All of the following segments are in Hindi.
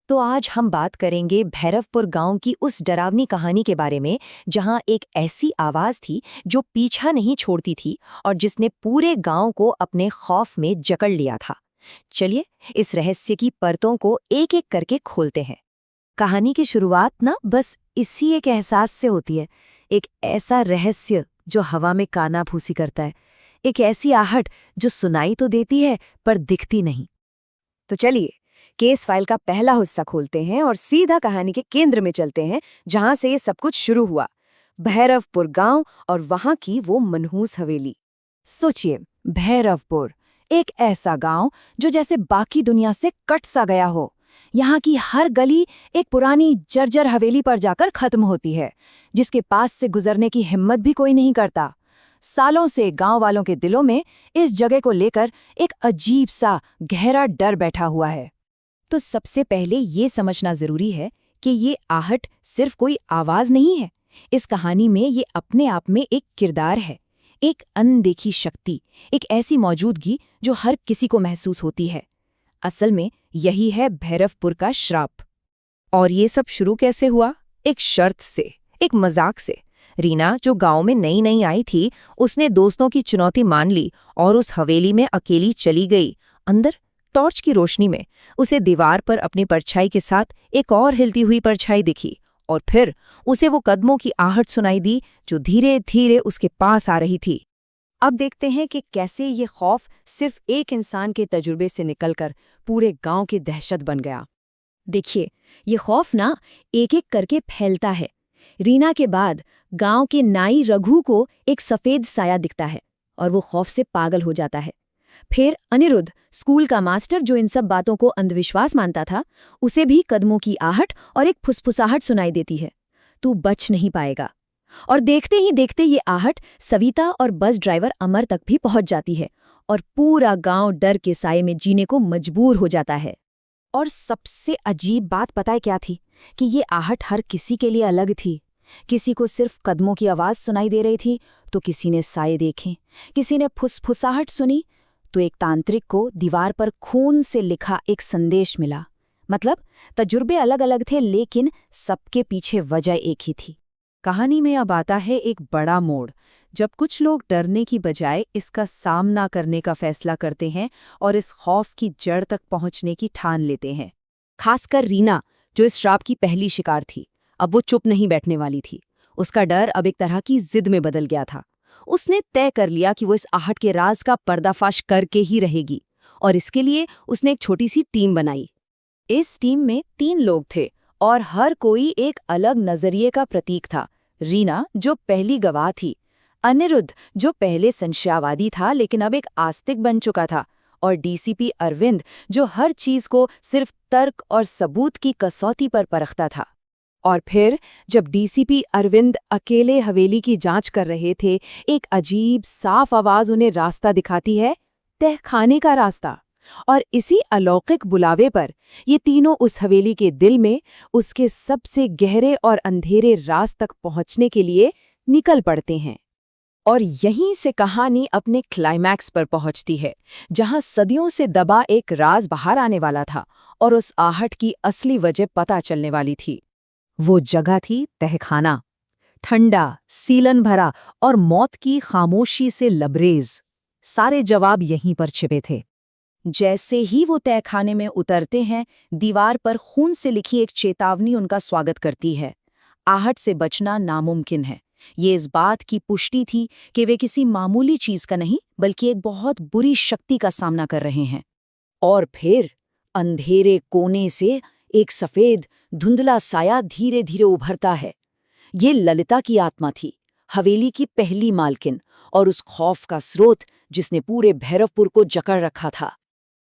तो आज हम बात करेंगे भैरवपुर गांव की उस डरावनी कहानी के बारे में, जहां एक ऐसी आवाज थी जो पीछा नहीं छोड़ती थी और जिसने पूरे गांव को अपने खौफ में जकड़ लिया था। चलिए, इस रहस्य की परतों को एक एक करके खोलते हैं। कहानी की शुरुआत ना बस इसी एक एहसास से होती है, एक ऐसा रहस्य जो हवा में कानाफूसी करता है, एक ऐसी आहट जो सुनाई तो देती है पर दिखती नहीं। तो चलिए, केस फाइल का पहला हिस्सा खोलते हैं और सीधा कहानी के केंद्र में चलते हैं, जहां से ये सब कुछ शुरू हुआ, भैरवपुर गांव और वहां की वो मनहूस हवेली। सोचिए, भैरवपुर, एक ऐसा गांव जो जैसे बाकी दुनिया से कट सा गया हो। यहाँ की हर गली एक पुरानी जर्जर हवेली पर जाकर खत्म होती है, जिसके पास से गुजरने की हिम्मत भी कोई नहीं करता। सालों से गांव वालों के दिलों में इस जगह को लेकर एक अजीब सा गहरा डर बैठा हुआ है। तो सबसे पहले ये समझना जरूरी है कि ये आहट सिर्फ कोई आवाज नहीं है। इस कहानी में ये अपने आप में एक किरदार है, एक अनदेखी शक्ति, एक ऐसी मौजूदगी जो हर किसी को महसूस होती है। असल में यही है भैरवपुर का श्राप। और ये सब शुरू कैसे हुआ? एक शर्त से, एक मजाक से। रीना, जो गांव में नई नई आई थी, उसने दोस्तों की चुनौती मान ली और उस हवेली में अकेली चली गई। अंदर टॉर्च की रोशनी में उसे दीवार पर अपनी परछाई के साथ एक और हिलती हुई परछाई दिखी, और फिर उसे वो कदमों की आहट सुनाई दी जो धीरे धीरे उसके पास आ रही थी। अब देखते हैं कि कैसे ये खौफ सिर्फ एक इंसान के तजुर्बे से निकलकर पूरे गांव की दहशत बन गया। देखिए, ये खौफ ना एक एक करके फैलता है। रीना के बाद गांव के नाई रघु को एक सफेद साया दिखता है और वो खौफ से पागल हो जाता है। फिर अनिरुद्ध, स्कूल का मास्टर जो इन सब बातों को अंधविश्वास मानता था, उसे भी कदमों की आहट और एक फुसफुसाहट सुनाई देती है, तू बच नहीं पाएगा। और देखते ही देखते ये आहट सविता और बस ड्राइवर अमर तक भी पहुंच जाती है और पूरा गांव डर के साये में जीने को मजबूर हो जाता है। और सबसे अजीब बात पता है क्या थी? कि ये आहट हर किसी के लिए अलग थी। किसी को सिर्फ कदमों की आवाज सुनाई दे रही थी, तो किसी ने साये देखे, किसी ने फुसफुसाहट सुनी, तो एक तांत्रिक को दीवार पर खून से लिखा एक संदेश मिला। मतलब तजुर्बे अलग अलग थे, लेकिन सबके पीछे वजह एक ही थी। कहानी में अब आता है एक बड़ा मोड़, जब कुछ लोग डरने की बजाय इसका सामना करने का फैसला करते हैं और इस खौफ की जड़ तक पहुंचने की ठान लेते हैं। खासकर रीना, जो इस श्राप की पहली शिकार थी, अब वो चुप नहीं बैठने वाली थी। उसका डर अब एक तरह की जिद में बदल गया था। उसने तय कर लिया कि वो इस आहट के राज का पर्दाफाश करके ही रहेगी, और इसके लिए उसने एक छोटी सी टीम बनाई। इस टीम में 3 लोग थे और हर कोई एक अलग नजरिए का प्रतीक था। रीना, जो पहली गवाह थी, अनिरुद्ध, जो पहले संशयवादी था लेकिन अब एक आस्तिक बन चुका था, और डीसीपी अरविंद, जो हर चीज को सिर्फ तर्क और सबूत की कसौटी पर परखता था। और फिर जब डीसीपी अरविंद अकेले हवेली की जांच कर रहे थे, एक अजीब साफ आवाज उन्हें रास्ता दिखाती है, तहखाने का रास्ता। और इसी अलौकिक बुलावे पर ये तीनों उस हवेली के दिल में, उसके सबसे गहरे और अंधेरे राज तक पहुंचने के लिए निकल पड़ते हैं। और यहीं से कहानी अपने क्लाइमैक्स पर पहुंचती है, जहां सदियों से दबा एक राज बाहर आने वाला था और उस आहट की असली वजह पता चलने वाली थी। वो जगह थी तहखाना, ठंडा, सीलन भरा और मौत की खामोशी से लबरेज। सारे जवाब यहीं पर छिपे थे। जैसे ही वो तहखाने में उतरते हैं, दीवार पर खून से लिखी एक चेतावनी उनका स्वागत करती है। आहट से बचना नामुमकिन है। ये इस बात की पुष्टि थी कि वे किसी मामूली चीज का नहीं, बल्कि एक बहुत बुरी शक्ति का सामना कर रहे हैं। और फिर अंधेरे कोने से एक सफेद धुंधला साया धीरे धीरे उभरता है। ये ललिता की आत्मा थी, हवेली की पहली मालकिन, और उस खौफ का स्रोत जिसने पूरे भैरवपुर को जकड़ रखा था।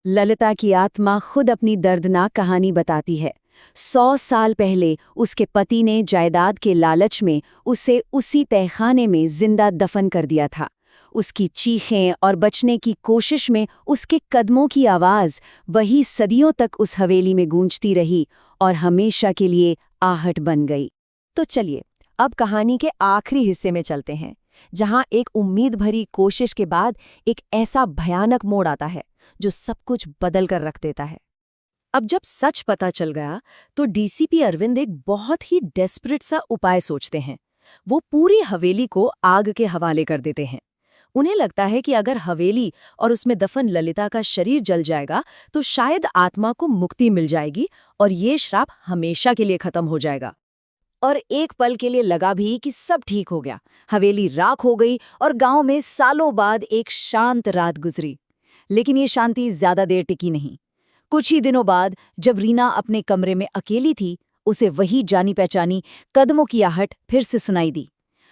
ललिता की आत्मा खुद अपनी दर्दनाक कहानी बताती है। 100 साल पहले उसके पति ने जायदाद के लालच में उसे उसी तहखाने में जिंदा दफन कर दिया था। उसकी चीखें और बचने की कोशिश में उसके कदमों की आवाज वही सदियों तक उस हवेली में गूंजती रही और हमेशा के लिए आहट बन गई। तो चलिए, अब कहानी के आखिरी हिस्से में चलते हैं, जहां एक उम्मीद भरी कोशिश के बाद एक ऐसा भयानक मोड़ आता है जो सब कुछ बदल कर रख देता है। अब जब सच पता चल गया तो डीसीपी अरविंद एक बहुत ही डेस्परेट सा उपाय सोचते हैं। वो पूरी हवेली को आग के हवाले कर देते हैं। उन्हें लगता है कि अगर हवेली और उसमें दफन ललिता का शरीर जल जाएगा तो शायद आत्मा को मुक्ति मिल जाएगी और ये श्राप हमेशा के लिए खत्म हो जाएगा। और एक पल के लिए लगा भी कि सब ठीक हो गया। हवेली राख हो गई और गांव में सालों बाद एक शांत रात गुजरी। लेकिन ये शांति ज्यादा देर टिकी नहीं। कुछ ही दिनों बाद जब रीना अपने कमरे में अकेली थी, उसे वही जानी पहचानी कदमों की आहट फिर से सुनाई दी।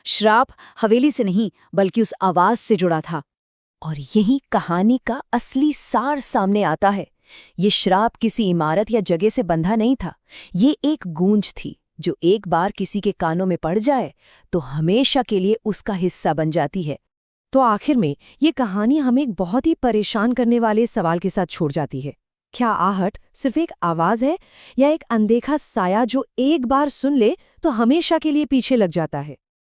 श्राप हवेली से नहीं बल्कि उस आवाज से जुड़ा था। और यही कहानी का असली सार सामने आता है। ये श्राप किसी इमारत या जगह से बंधा नहीं था। ये एक गूंज थी जो एक बार किसी के कानों में पड़ जाए तो हमेशा के लिए उसका हिस्सा बन जाती है। तो आखिर में ये कहानी हमें एक बहुत ही परेशान करने वाले सवाल के साथ छोड़ जाती है। क्या आहट सिर्फ एक आवाज है या एक अनदेखा साया जो एक बार सुन ले तो हमेशा के लिए पीछे लग जाता है?